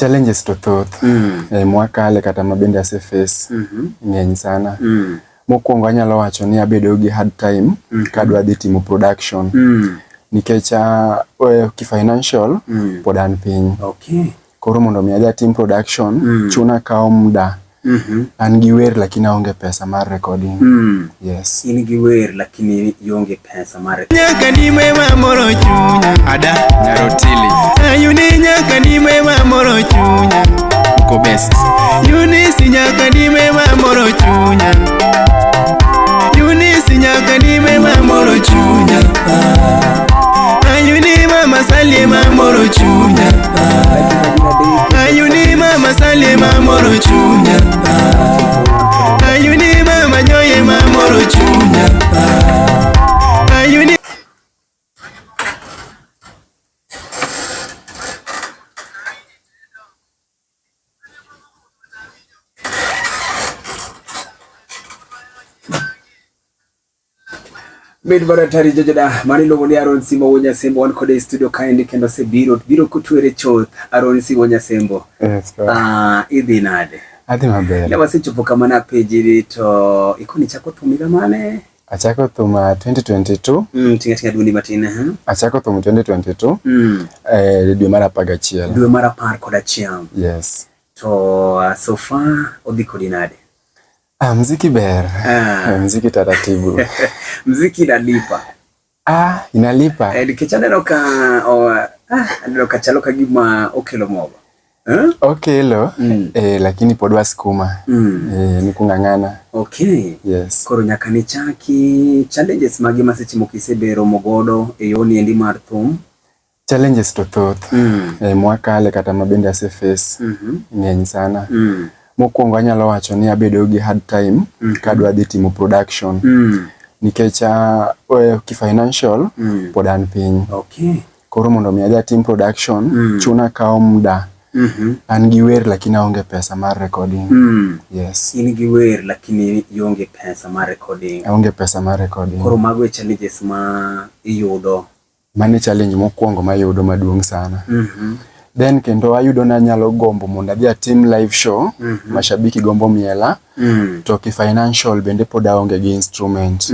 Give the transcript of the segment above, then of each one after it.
Challenges to thoth. Mwakale kata mabende ase face ng'eny sana. Mokwongo anyalo wacho ni abedo gi hard time kadwa dhi timo production. Nikech ki financial pod an piny. Koro mondo mi adhi tim production chuna kao muda. An gi wer lakini aonge pesa mar recording. Yes. In gi wer lakini ionge pesa mar recording. Ñyakadimo ema moro chunya. Ada Nyarotili. Eunice Nyakadimo ema moro chunya. Ko best. Eunice Nyakadimo ema moro chunya. Eunice Nyakadimo ema moro chunya. Eunice mama sali ema moro chunya. Eunice mama sali ema moro chunya. Eunice mama nyoye ema moro chunya. Eunice Mid baratari jojoda manilo ni Aron simo wuonyasembo wan kode studio kaendi kendo se biro kutwere choth. Aron simo wuonyasembo. Yes. Idhi nade? Adhi maber. Lewa sechopo kama na page to ikoni chako thumiga mane? Achako thuma 2022. Tinga dundi matina. Achako thuma 2022. Dwe mar 11. Dwe mar 11. Yes. To so far odhi kodi nade? Mziki ber. Mziki taratibu. Mziki inalipa. Inalipa. Nikichana noka chalo kagima okelo moba. Okelo. Lakini podwa skuma. Nikung'ang'ana. Okay. Yes. Koro nyaka ni chaki challenges magi masechimo kisebero mogodo yoni endi mar thum. Challenges to thoth. Mwakale kata mabende ase face ng'eny sana. Mokwongo anyalo wacho ni abedo gi hard time kadwa dhi timo production. Nikech ki financial pod an piny. Koro mondo mi adhi tim production chuna kao muda. An gi wer lakini aonge pesa mar recording. Yes. In gi wer lakini ionge pesa mar recording. Aonge pesa mar recording. Koro mago challenges ma iyudo. Mane challenge mokwongo ma yudo maduong' sana. Then kendo ayudo na nyalo gombo mondo adhi atim live show. Mashabiki gombo miela. To ki financial bende pod aonge gi instrument.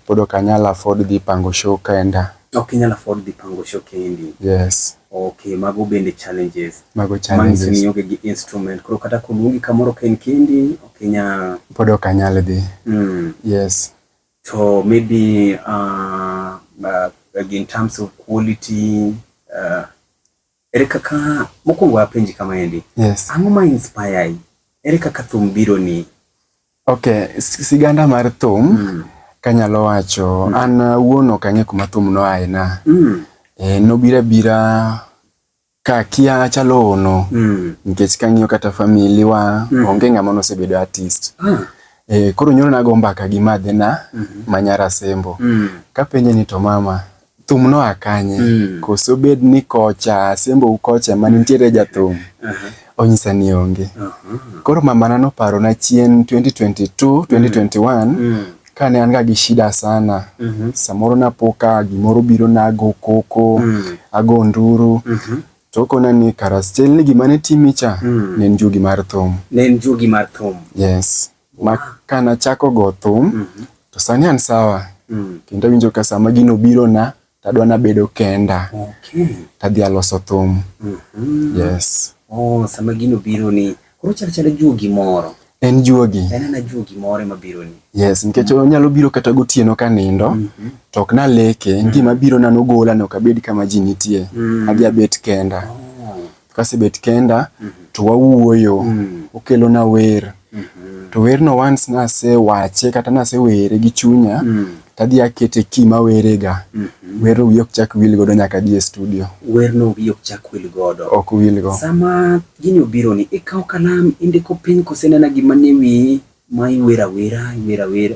Pod ok anyalo afford dhi pango show kaenda. Ok nyala afford dhi pango show kendi. Yes. Okay, mago bende challenges. Mago challenges. Mangi nionge gi instrument. Koro kata kulungi kamoro kendi ok nyala. Pod ok anyalo dhi. Yes. So maybe in terms of quality ere kaka mokwongo apenji kama endi. Yes. Ang'o ma inspire ere kaka thum biro ni? Okay, siganda mar thum kanyalo wacho an wuon ok ang'e kuma thum no aena. Nobira ka kia chalo ono. Nikech kang'iyo kata family wa onge ng'ama nosebedo artist. Koro nyoro nago mbaka gi madhena manyara sembo. Kapenje ni to mama thum no akanye. Koso bed ni kocha sembo ukocha manitiere jathum. Onyisa ni onge. Koro mama na noparo na chien 2022, 2021 kane an ga gi shida sana. Samoro napoka gimoro biro nago koko, ago nduru. Toko na ni karastel ni gimane timicha ne njugi mar thum. Ne njugi mar thum. Yes. Makana chako go thum to sani an sawa. Kendo winjo ka sama gino biro na tadwa na bedo kenda. Tadhi aloso thum. Yes. Sama gino biro ni koro chale juogi moro. En juogi. En na juogi moro ma biro ni. Yes, nikech onyalo biro kata gotieno ka nindo. Tok na leke ngima biro na nogola no kabedi kama ji nitie. Adhi abet kenda. Kase bet kenda to wawuoyo. Okelo na wer. To wer no once na se wache kata na se were gi chunya. Tadhi akete kima werega. Wero wiok chak wil godo nyaka die studio. Werno wiok chak wil godo. Ok wil go. Sama gini obiro ni ikaw kalam indiko piny kosenena gima ne wi ma iwera.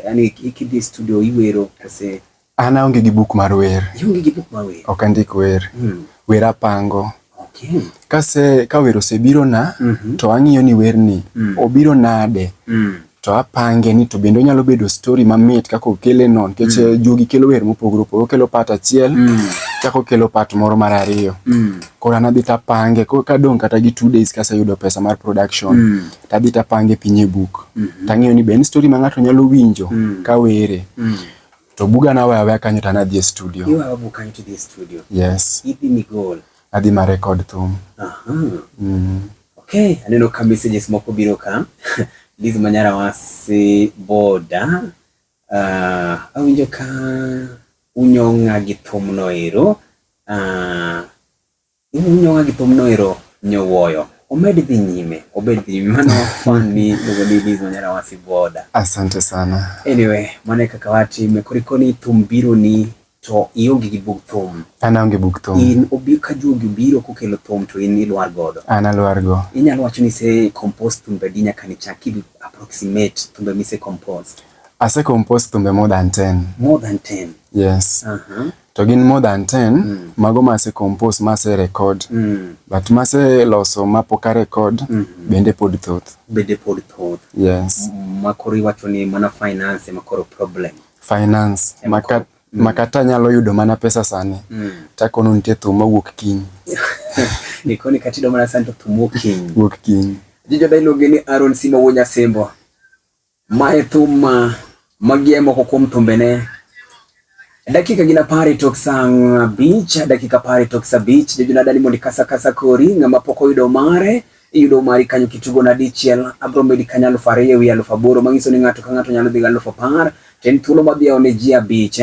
Yani ikidhi studio iwero kose. Ana onge gi buk mar wer. Yonge gi buk mar wer. Ok andik wer. Wera pango. Okay. Ka wer osebiro na to ang'iyo ni wer ni obiro nade. To apange ni to bendo nyalo bedo story mamit kako kele non. Keche juogi kelo wer mopogro. Okelo part achiel. achako kelo part moro mar ariyo. Koro anadhi tapange, koro kadong kata gi 2 days kasa yudo pesa mar production, tadhi tapange piny e book. Tang'iyo ni ben story ma ng'ato nyalo winjo ka were. To buga na wewe kanyo tanadhi e studio. You have book to the studio. Yes. Ipi ni goal. Adhi ma record thum. Okay, aneno ka messages moko biro ka. Liz Manyara wasi boda. Awinjo ka unyonga gi thum no ero. Unyonga gi thum no ero nyowoyo. Omedi dhi nyime. Mano fan ni logo ni Liz Manyara wasi boda. Asante sana. Anyway, mane kaka wati mekorikoni thum biro ni to ionge gi bug thum. Anaonge bug thum. In obi ka juogi biro kokelo thum to in ilwar godo. Analwar go. Inyalo wacho ni se compose thumbe di nyaka ni chaki approximate thumbe mise compose. Ase compose thumbe more than 10. More than 10. Yes. To gin more than 10, mago mase compose, mase record. But mase loso mapoka record, bende pod thoth. Bende pod thoth. Yes. Makori wacho ni mana finance makoro problem. Finance. Makata nyalo yudo mana pesa sani. Takono nitie thum mawuok kiny. Nikoni katido mana santo thum wuok kiny. Jijo dailoge ni Aron Sima wuonyasembo. Mae thum magiemo kuom thumbene. Dakika gina pari toksang beach, dakika pari toksa beach, jijo nadani mondi kasa kori, ngama poko yudo mari kanyo kitugo na dichiel, abro medi kanyalo fariye wi alufa boro, mangiso ni ng'ato ka ng'ato nyalo dhiga alufa par, ten thulo mabia onejia beach,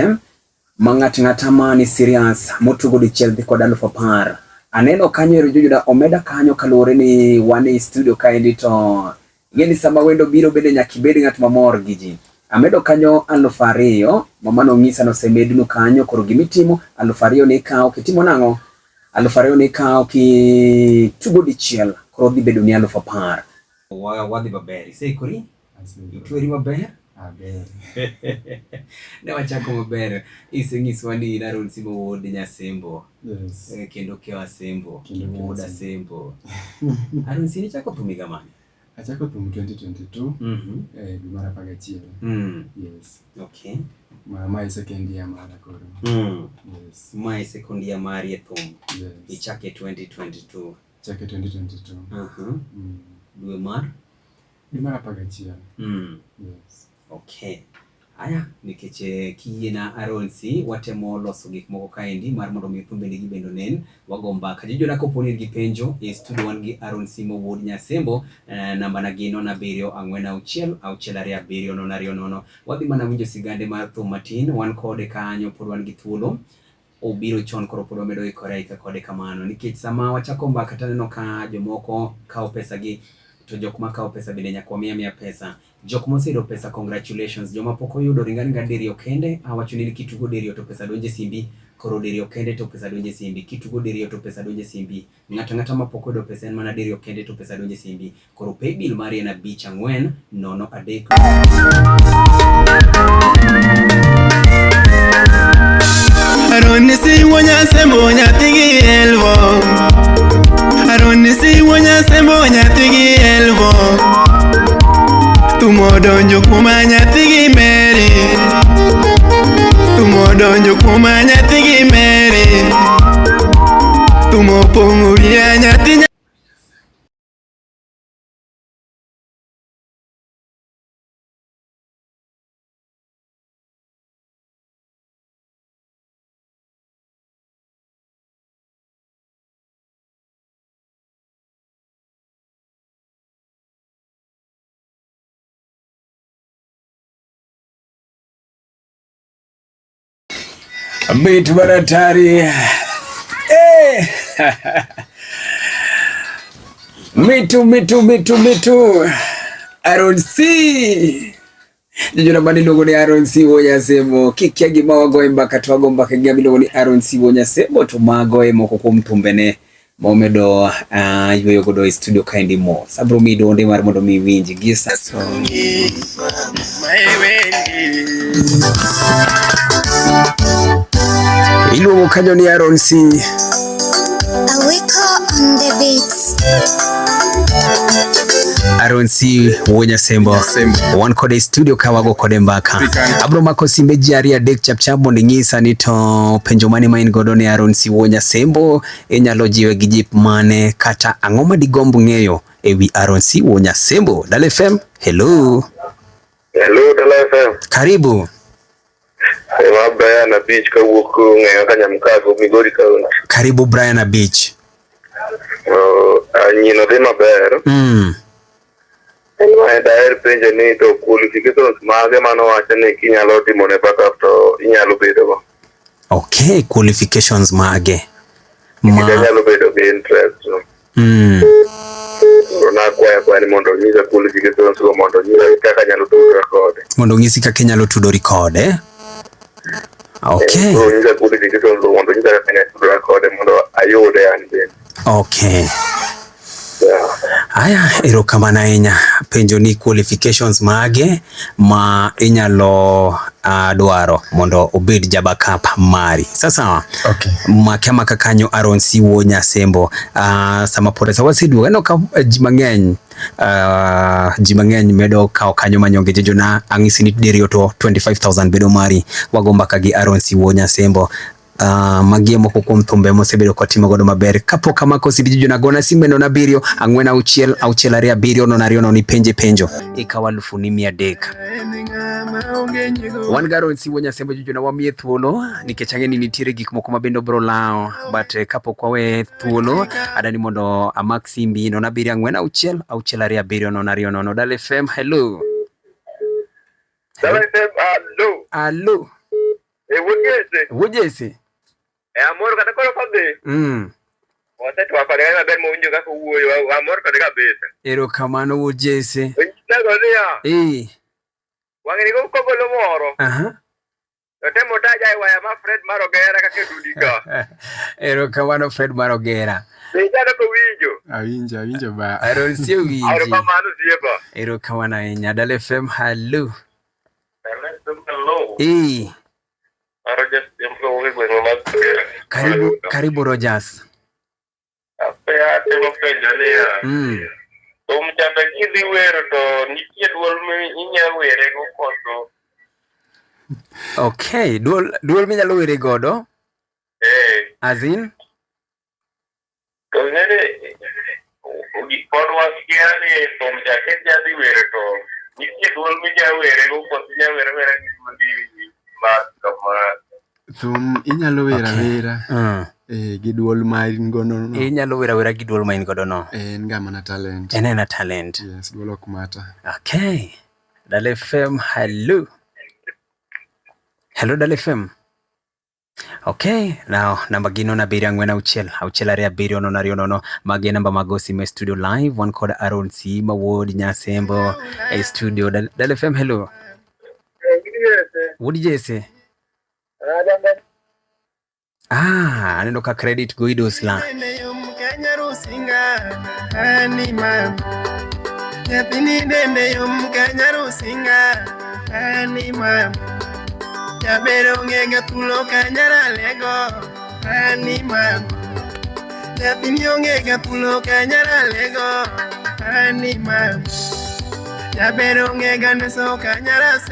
ng'ata mani serious, motugo dichiel dhi kod alufa par. Aneno kanyo ero jujuda omeda kanyo kalore ni wane studio kaendi to, geni sama wendo biro bende nyakibedi ng'at mamor giji. Amedo kanyo alufa ariyo, mamano ng'isa no semedinu kanyo, koro gimitimo, alufa ariyo ni kao, kitimo nango, alufa ariyo ni kao ki tugo dichiel, koro dhi bedo ni alufa par. Wadhi maber, isei kori? Itueri maber? Ne wachako maber, ng'iswa ni Aron Sima wuonyasembo. Yes. Kendo kewa sembo, wuoda sembo. Aron Sima chako thumiga mani? Achako thum 2022, Bimara Pagachiel. Yes. Okay. My second year mara koro. Yes. My second year mari thum. Yes. Ichake 2022. Chake 2022. Dwe mar? Bimara Pagachiel. Yes. Okay. Aya, nikeche kiyena Aron Si, watemo loso gik moko kaendi, mar mondo mi thumbe nigi bendo nen, wagomba. Kajijo na koponi gi penjo, studio wangi Aron Sima wuonyasembo, namba na gino na birio angwena auchiel aria birio nono. Wadhi mana winjo sigande mar thum matin, wan kode kanyo pod wan gi thuolo. Obiro chon koro pod wamedo ikore ka kode kamano. Nikech sama wachako mbaka taneno ka jomoko kao pesa gi, to jok ma kao pesa bende nyaka wamiya pesa. Jok moseyudo pesa, congratulations. Joma pok oyudo ringa diriyo kende, awacho ni kitugo diriyo to pesa donje simbi, koro diriyo kende to pesa donje simbi, kitugo diriyo to pesa donje simbi. Ng'ata ma pok oyudo pesa en mana diriyo kende to pesa donje simbi. Koro pay bill mari en 54003. Aron Si wuonyasembo nyathigi elvo. Aron Si wuonyasembo nyathigi elvo. Tumo donjo kuma nyathigi meri. Tumo donjo kuma nyathigi meri. Tumo pongo wiya nyathi. Bitu baratari. Mitu. Aron Si. Jijuna bani logo ni Aron Si wuonyasembo. Kikia gima wagoe mbaka tuwago mbaka gima logo ni Aron Si wuonyasembo. Tumagoe moko kumtumbene. Maumedo yweyo godo studio kaendi mo. Sabro mido onde marmodo miwinji. Gisa songi. Iluongo kanyo ni Aron Si. A week on the beats. Aron si wuonyasembo wan kode studio kawago kode mbaka abro mako simbe jari adek chapchap mondo nyisa ni to penjo mane ma in godo ne Aron si wuonyasembo inyalo jiwe gi jip mane kata ang'o ma digomb ng'eyo ewi Aron si wuonyasembo. DALA FM, hello. Hello, DALA FM. Karibu. Brian Beach kawuok ng'eyo ka Nyamkago Migori County. Karibu Brian Beach. Nyino dhi maber. Daher penjo ni to qualifications mage mano wacho ni kinyalo timo ne backup to inyalo bedo go. Okay, qualifications mage. Inyalo bedo gi interest. Na kwa ni mondo nyisa qualifications go mondo nyisa kaka nyalo tudore kode. Mondo nyisi kaka nyalo tudori kode. Okay. Nyisa qualifications go mondo nyisa kaka nyalo tudore kode mondo ayude an. Okay. Aya, erokamano ahinya. Penjo ni qualifications mage ma inyalo dwaro mondo obed jabackup mari. Sasa okay. Makema kakanyo Aron si wuonyasembo. Sama pore sa wasiduoga no ka jimang'eny medo kao kanyo manyonge jejo na ang'isi ni diriyo to 25,000 bedo mari wagomba kagi Aron si wuonyasembo. Magie moko kuom thumbe mosebedo kotimo godo maber kapok amako sibijo na gona simbe no na birio ang'wen auchiel ariyo abiriyo no nariyo no ni penjo ikawa 1,300 wan ga Aron si wuonyasembo jujo na wamie thuolo nikech ang'e ni nitiere gik moko mabendo bro lao but kapok wawe thuolo adani mondo amak simbi no na biriyo ang'wen auchiel ariyo abiriyo no nariyo no. DALA FM, hello. DALA FM, hello. Wujese. Amor kata koro kodhi. Wase to akore na ber mo winjo kaka wuoyo amor kode kabisa. Erokamano Wujese. Tego niya. Wang'eni go kogolo moro. Temo taja waya ma Fred Marogera kaka dudika. Erokamano Fred Marogera. Nijana ko winjo. Awinjo ba. Aron si winjo. Erokamano sieba. Erokamano ahinya. DALA FM, hello. Hello. Rogers karibu Rogers. Apea temo penjo niya. Mchanda gidhi wero to nitie duol minya were go koso. Okay, duol minyalo were godo? As in? To nene pod wasikia ni to mchake jadi were to nitie duol minya were go koso nya were thum inyalo wera gi duol ma in godo no. Inyalo wera gi duol ma in godo no. En ga mana talent. En a talent. Yes, duol ok mata. Okay. DALA FM, hello. Hello DALA FM. Okay, now namba gino na biri ang'wen auchiel ariyo abiriyo no nariyo no magi namba magosi me studio live one kod Aron si wuonyasembo studio. DALA FM, hello. Wujese. Aneno ka credit go idosla.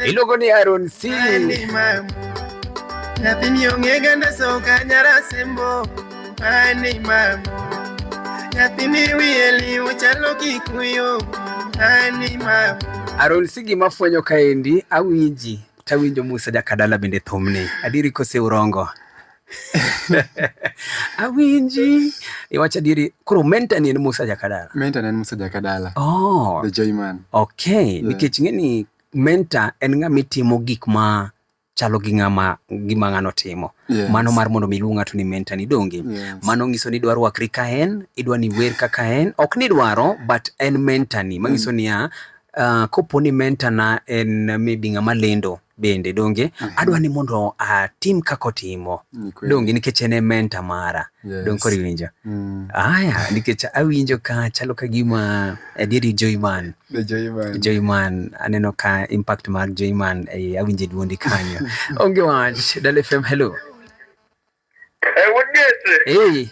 Ilogo ni Aron si Nathini onge ganda soka nyara sembo ani mamo. Nathini wieli uchalo kikuyo ani mamo. Aron sigi mafwenyo kaendi awinji tawinjo Musa Jakadala bende thumni adiri kose urongo. Awinji iwacha diri kuro menta ni Musa Jakadala. Menta ni Musa Jakadala. Oh, the joy man. Okay, nikech ng'eni menta en ng'ama timo gik ma chalo gi ng'ano timo. Yes. Mano mar mondo miluonga tu ni menta ni donge. Yes. Mano ngiso ni dwaro wakri ka en, idwa ni wer kaka en, ok ni dwaro but en menta ni. Mangiso ni kopo ni menta na en maybe ng'ama lendo bende donge adwa ni mondo tim kako timo. Donge nikech en menta mara. Yes. Donge kori winjo. Aya nikech awinjo ka chalo ka gima diri joy man. The joy man. Joy man aneno ka impact mar joy man awinje duondi kanyo. Onge wach DALA FM, hello. Wujese.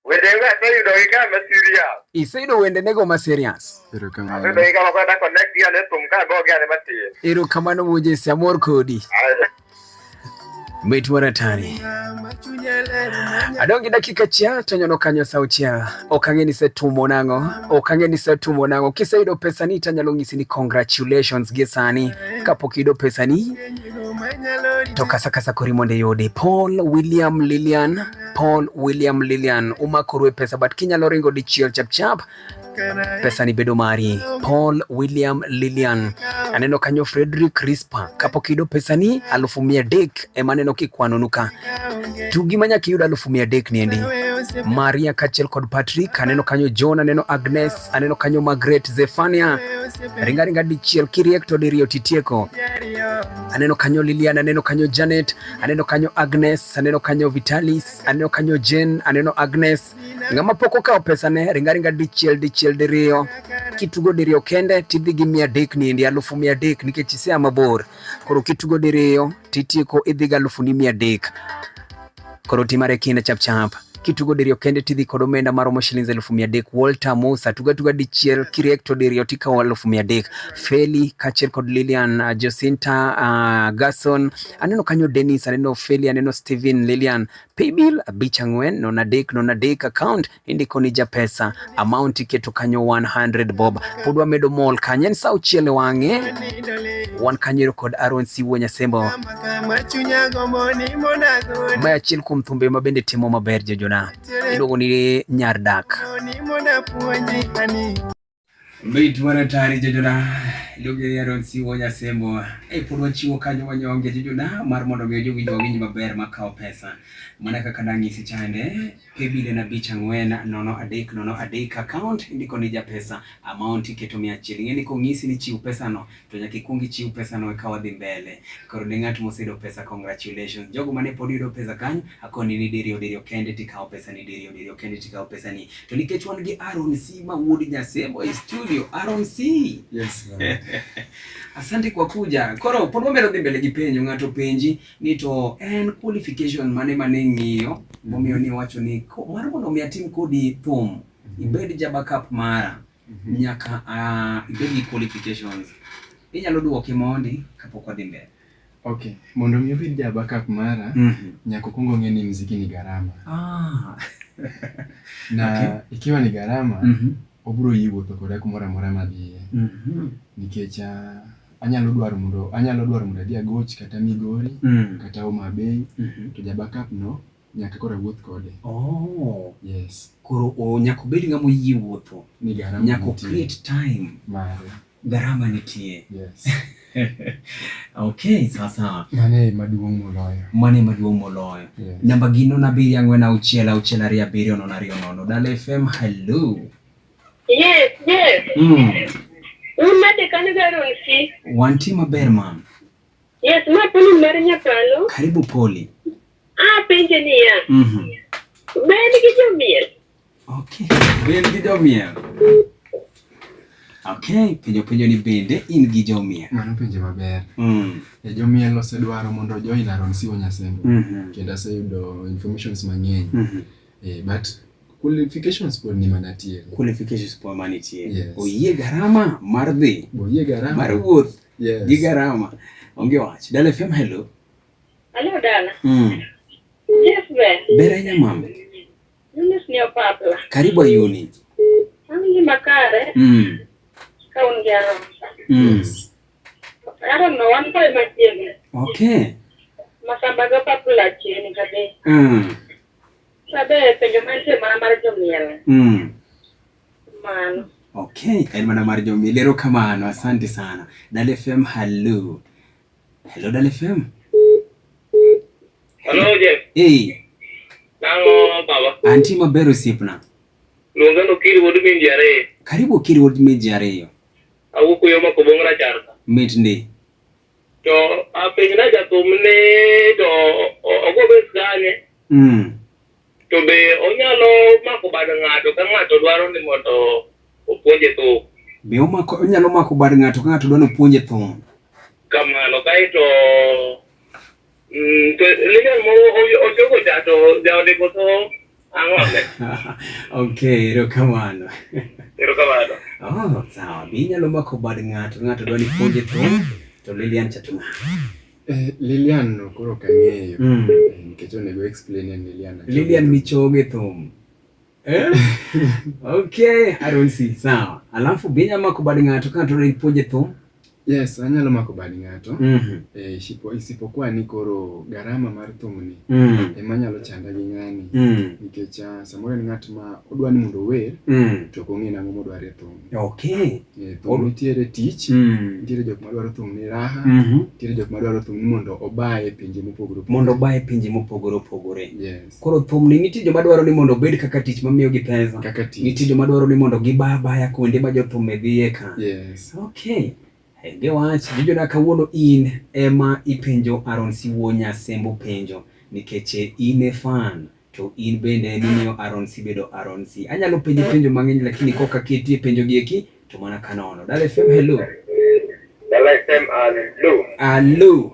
Wedenga to yudo ika ma serious. Iseyudo wende nego ma serious. Erokamano. Yudo ika ma kwenda connect ya ne tum ka go gane matin. Erokamano wuonyasembo amor kodi. Mit waratani. Adongi dakika chia tonyono kanyo sauchia. Okange ni setumo nango. Kiseyudo pesa ni tanyalo ngisi ni congratulations gisani. Kapok yudo pesa ni to kasa korimonde yode. Paul William Lilian umakorwe pesa but kinyalo ringo dichiel chap pesa ni bedo mari. Paul William Lilian aneno kanyo. Frederick Rispa kapok yudo pesa ni 100,000 emaneno kikwanonuka tugi manya kiyudo 100,000 niendi. Maria kachel kod Patrick aneno kanyo. John aneno. Agnes aneno kanyo. Margaret Zefania ringa dichiel kiriek to diriyo titieko aneno kanyo. Lilian aneno kanyo. Janet aneno kanyo. Agnes aneno kanyo. Vitalis aneno kanyo. Jen aneno. Agnes ngama poko kao pesa ne ringa dichiel diriyo kitugo diriyo kende tidhi gi 100,000 niendi 100,000 nikech isea mabor koro kitugo diriyo titieko idhi ga 100,000 koro timare kinde chap kitugo diriyo kende tidhi kod omenda maromo shillings 100,000. Walter Musa tuga dichiel kiriek to diriyo tikawo 100,000. Feli kachel kod Lilian. Jacinta Gason aneno kanyo. Dennis aneno. Feli aneno. Steven Lilian paybill 540 account indiko ni japesa amount iketo kanyo 100 bob. Podwa medo mol kanyen sa uchiele wange wan kanyo kod Aron wuonyasembo maya chiel kum thumbe mabende timo maber jojona iluongo ni nyar dak. Mit waratani jojona iluongo ni Aron wuonyasembo. Podwa chiwo kanyo wanyonge jojona mar mondo mi jogi winj maber makao pesa mana kaka nang'isi chande paybill na 540 account indiko ni japesa amount iketo 100. Ng'eni kong'isi ni chiw pesa no to nyaka ikungi chiw pesa no eka wadhi mbele. Koro ne ng'at moseyudo pesa congratulations. Jogo mane pod yudo pesa kanyo akoni ni diriyo kende tikawo pesa ni diriyo kende tikawo pesa ni to nikech wan gi Aron ma wuonyasembo e studio. Aron Yes. Asante kwa kuja. Koro podwa medo dhi mbele gi penjo ng'ato penji ni to en qualification mane ng'iyo momiyo ni wacho ni mar mondo mi atim kodi thum ibed ja backup mara nyaka ibed gi qualifications. Inyalo duoke mondi kapok wadhi mbele. Okay, mondo mi ibed ja backup mara nyaka kungo ng'eni muziki ni gharama. Na ikiwa ni gharama obro yiwuotho koda kumora mora madhiye. Nikech anyalo dwaro mondo adhi agoch kata Migori kata Homa Bay to ja backup no nyaka kora wuoth kode. Yes. Koro nyaka bed ng'amo yiwuotho ni gharama. nyaka create time mare. Gharama nitie. Yes. Okay, sasa Mane maduong' moloyo. Yes. Namba gino na 7 DALA FM. Hello. Yes. Umade kanigaro nsi. Wanti maber mam. Yes, Poli mar Nyakalo. Karibu Poli. Penje niya. Ben gi jomiel. Okay, ben gi jomiel. Okay, penjo ni bende in gi jomiel. Mano penjo maber. Jomiel osedwaro mondo join Aron wuonyasembo. Kendo aseyudo informations mang'eny. But qualifications pod ni manatie. Yes. Oyie gharama mar dhi. Mar wuoth. Yes. Gi gharama. Onge wach. DALA FM hello. Hello Dala. Yes be. Beranya mama. Eunice Nyakadimo. Karibu Yuni. Ani makare. Kaunti Aron. Aron no one time machiegni. Okay. Masambaga papula chini kabe. Sabe penjo mantie mar jomiel. Mano. Okay, en mana mar jomiel. Erokamano, asante sana. DALA FM hello. Hello DALA FM. Hello Jeff. Hey. Nango baba. Anti maber osipna. Luongano kiri wodu min jare. Karibu kiri wodu min jare yo. Awuko yo makobongra charka. Mit ndi. To apenjna jathumne to ogo besgane. To be onyalo mako bad ng'ato ka ng'ato dwaro ni mondo opuonje thum. Be onyalo mako bad ng'ato ka ng'ato dwaro ni opuonje thum. Kamano kaito to Lilian mo ochogo chato jaode ko to Ang'one. Okay, erokamano. Erokamano. Oh, sawa. Binyalo mako bad ng'ato dwani puonje thum to Lilian chatuna. Lilian no koro kang'eyo. Nikech onego explain Lilian michoge thum. Okay, Aron si sawa. Alafu binya mako bad ng'ato dwani puonje thum. Yes, anyalo mako bad ng'ato. Isipokuwa ni koro gharama mar thumni ema nyalo chanda gi ng'ani. Nikech samoro ni ng'at ma odwani mondo wer to kong'e nang'o modware thum. Okay. Thum nitiere tich, nitiere jok madwaro thum ni raha, nitiere jok madwaro thum ni mondo obaye pinje mopogore opogore. Yes. Koro thum ni nitie joma dwaro ni mondo obed kaka tich mamiyo gi pesa. Nitie joma dwaro ni mondo gibaya kuonde ma jothum dhiye ka. Yes. Okay. Gewach vijona kawuono in ema ipenjo Aron si wuonyasembo penjo nikech ine fan to in bende nimiyo Aron si bedo Aron si. Anyalo penjo mang'eny lakini koka ketie penjo gieki to mana kanono. DALA FM hello. DALA FM hello. Hello.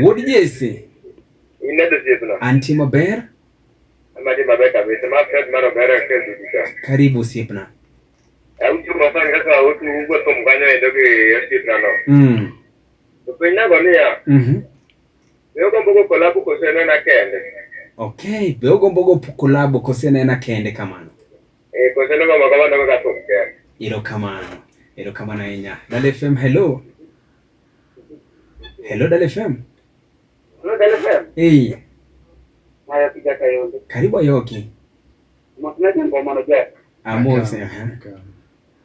Would Jesse? Inedo siepna. Anti maber? Amadi maber kabisa. Ma Fred maro bere keduka. Karibu siepna. Autu mafanya kaka utu ugo tomganyo endoge siepna no. Tupenya gonia. Beogo mbogo kolabu kosene na kende. Okay, beogo mbogo kolabu kosene na kende kamano. Kosene kama ndo katomke. Erokamano inya. DALA FM hello. Hello DALA FM. Hello DALA FM. Hey. Maya pija kayonde. Karibu yoki. Motnaje ngoma no je. Amose.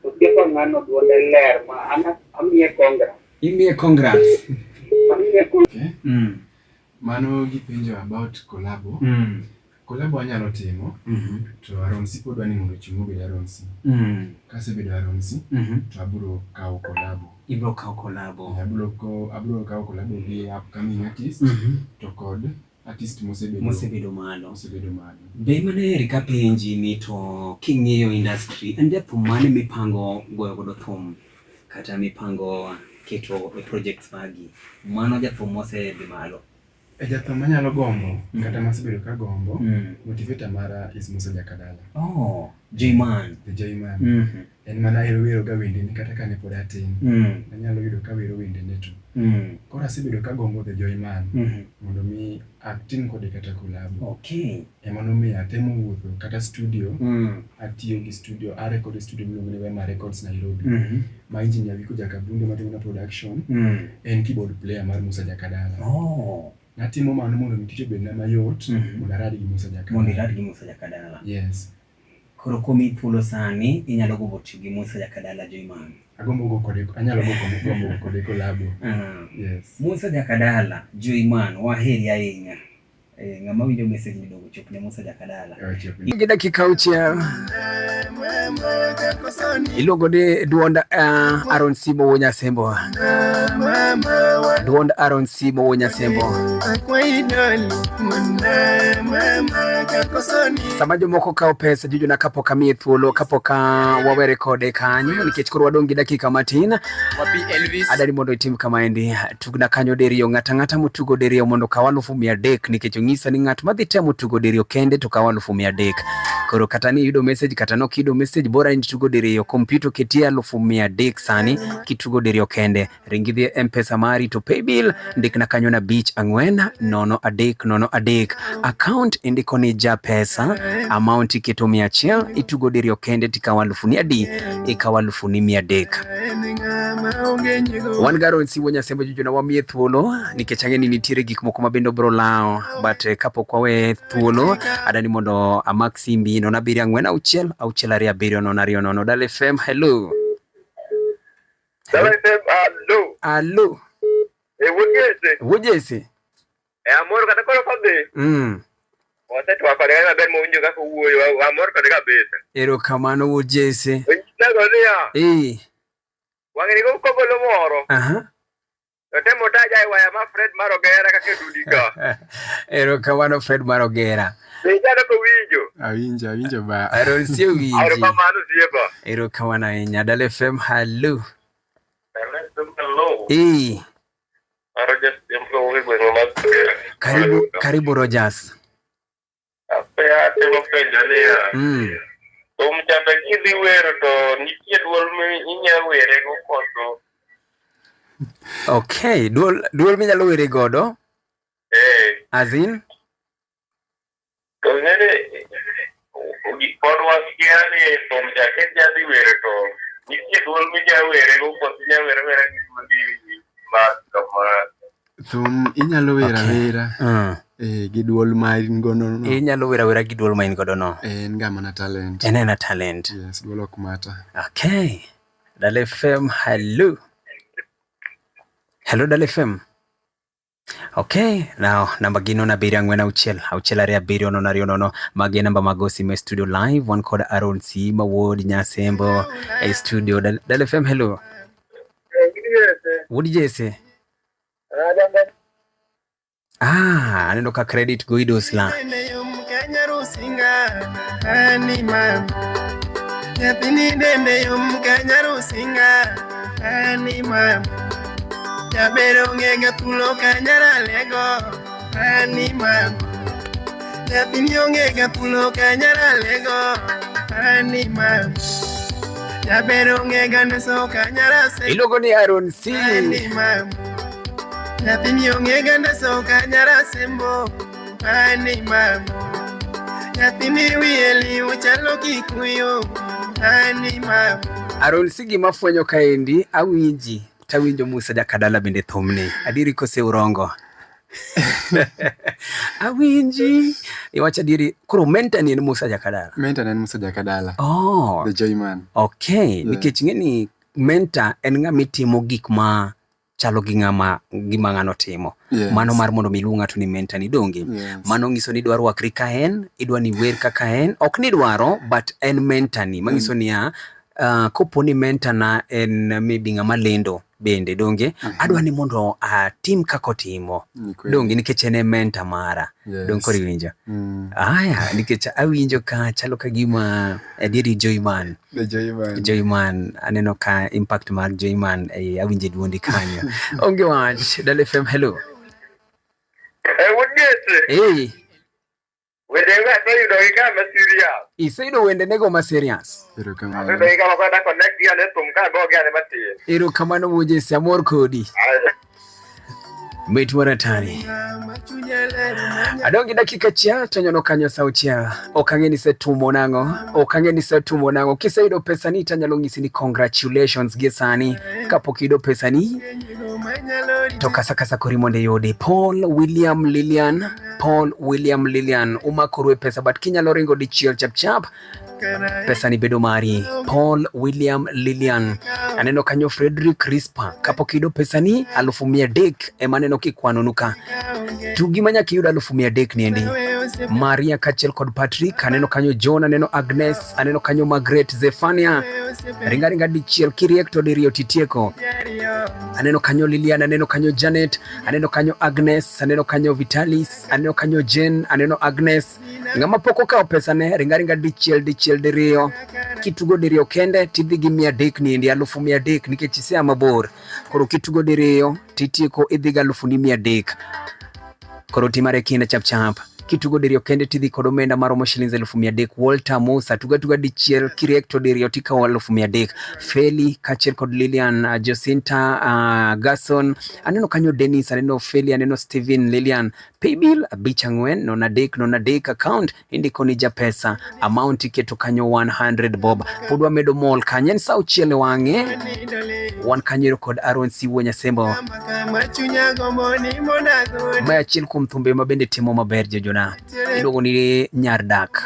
Ukipa ngano duonde ler ma ana amiye congrats. Imiye congrats. Okay. Mano gipenjo about collabo. Collabo anyalo timo. To Aron si podwani mondo chiemo bedo Aron si. Kase bedo Aron si, to aburo kawo collabo. Ibro kawo collabo. Aburo kawo collabo gi upcoming artist to kod artist mosebedo malo. Be mane rika penji ni to king'iyo industry and jathum mane mipango goyo godo thum kata mipango keto e projects magi. Mano jathum mosedhi malo. Jathum manyalo gombo kata masebedo ka gombo motivator mara is Ñyakadimo. Oh, J-Man. The J-Man. En mana wero ga wende ni kata kane pod atin. Anyalo yudo ka wero wende ne to. Koro asebedo ka gombo The J-Man mondo mi acting kode kata collabo. Okay. Emano mi atemo wuotho kata studio. Atiyo gi studio, record studio miluongo ni Wema Records Nairobi. Ma engineer Wiko Jakabunde matimo na production. En keyboard player mar Ñyakadimo. Oh. Natimo mano mondo mitije bedna mayot mondo arad gi Ñyakadimo. Yes. Koro komi thuolo sani inyalo gombo tiyo gi Ñyakadimo J-Man. Anyalo gombo kode collabo. Yes. Ñyakadimo J-Man waheri ahinya. Ng'ama winjo message midogo chopne Ñyakadimo. Gi dakika auchiel. Iluongo ni duond Aron si wuonyasembo. Duond Aron si wuonyasembo. Sama jomoko kawo pesa jujuna kapok amiye thuolo kapok wawere kode kanyo nikech koro wadong' gi dakika matin. Wapi Elvis? Adari mondo itim kama endi. Tugna kanyo diriyo ng'ata motugo diriyo mondo kaw 300,000 nikech ong'isa ni ng'at madhi temo tugo diriyo kende to kaw 300,000. Koro kata ni yudo message kata no kido message bora ni tugo diriyo kompyuta ketia 100,000 sani kitugo diriyo kende. Ringi dhi M-Pesa mari to paybill ndikna kanyo na beach 40303. Account indiko ni ja pesa amount iketo 100 itugo diriyo kende tikawa 100,000 ikawa 100,000. Wan Aron si wuonyasembo jujuna wamiye thuolo nikech ang'eni nitiere gik moko mabendo bro lao but kapok wawe thuolo adani mondo amak simbi no 746 DALA FM hello. DALA FM hello. Wojese. Amor kata koro kodhi. Wase to akore ga ber mo winjo kaka wuoyo amor kode kabisa. Erokamano Wojese. Nego niya. Wang'eni go kogolo moro. Temo taja waya ma Fred Marogera kaka dudika. Erokamano Fred Marogera. Nijalo ko winjo. Awinjo ba. Aron si winji. Erokamano sieba. Erokamano ahinya. DALA FM hello. Hello. Rogers Karibu Rogers. Apea temo penjo ni chanda kidhi wero to nitie duol minya were go koso. Okay, duol minyalo were godo? As in? To ngene gikon wasiani from jaket jadi were to nitie duol minya were go koso nya were gikundi mas kama. Inyalo wera gi duol ma in godo no. Inyalo wera gi duol ma in godo no. En ga mana talent. En talent. Yes, duol ok mata. Okay. DALA FM, hello. Hello DALA FM. Okay, now namba gino na biri angwena auchiel area biri ono na riono magi namba magosi me studio live one code Aron Sima wuonyasembo a studio DALA FM. Hello. What did you say? Aneno ka credit go idos la. Yathini dende yom kanyaru singa ani mam Jabero ngega tulo kanyara lego ani mam Yathini ngega tulo kanyara lego ani mam Jabero ngega neso kanyara se Ilogo ni Aron C ani mam Yathini ngega neso kanyara sembo ani mam Yathini wieli uchalo kikuyo ani mam Aron C gima fwenyo kaendi awinji tawinjo Musa Jakadala bende thumni adiri kose urongo. Awinji iwacha diri kuro menta ni Musa Jakadala. Menta ni Musa Jakadala. Oh, the joy man. Okay, nikech ngeni menta en ngama timo gik ma chalo gi ngama gima ngano timo. Mano mar mondo miluonga to ni menta ni donge. Mano ngiso ni dwaro wakri ka en, idwa ni wer kaka en, ok ni dwaro but en menta ni. Mangiso ni ya kopo ni menta na en maybe ngama lendo bende donge adwa ni mondo tim kako timo donge nikech en menta mara donge kori winjo aya nikech awinjo ka chalo ka gima ediri Joyman Joyman aneno ka impact mar Joyman awinje duondi kanyo onge wach DALA FM. Hello. What Hey. Wedenga sayudo ikama serious. Isaido wende nego ma serious. Erokamano. Sayudo ikama kwenda connect ya netum ka go gane mati. Erokamano mojesi amor kodi. Metu waratani. Adongi dakika chia tonyono kanyo sauchia. Okangeni setumo nango. Kisaido pesani tanyalo ngisi ni congratulations gesani. Kapokido pesani. Toka sakasa korimonde yode Paul William Lilian umakorwe pesa but kinyalo ringo di chiel chap pesa ni bedo mari. Paul William Lilian aneno kanyo Frederick Rispa kapokido pesa ni 100,000 emaneno kikwano nuka tugimanya kiyuda 100,000 niendi. Maria Kachel kod Patrick aneno kanyo John aneno Agnes aneno kanyo Margaret Zefania ringa di chiel kiriek to dirio titieko aneno kanyo Lilian aneno kanyo Janet aneno kanyo Agnes aneno kanyo Vitalis aneno kanyo Jen aneno Agnes ngama poko ka pesa ne ringa di chiel dirio kitugo dirio kende tidhi gi 100 ni ndi 100,000 nikech ise mabor koro kitugo dirio titieko idhi ga 100,000 koro timare kina chap kitugo dirio kende tidhi kod omenda maromo shilingi 100,000. Walter Musa tuga dichiel kirekto dirio tika 100,000. Feli Kachel kod Lilian Jacinta Gason aneno kanyo Dennis aneno Feli aneno Steven Lilian paybill abichanwen nona dek account indiko ni japesa amount iketo kanyo 100 bob podwa medo mol kanyen sa uchiele wange wan kanyero kod Aron C wuonyasembo maya chiel kum thumbe mabende timo maber jojona iluongo ni nyar dak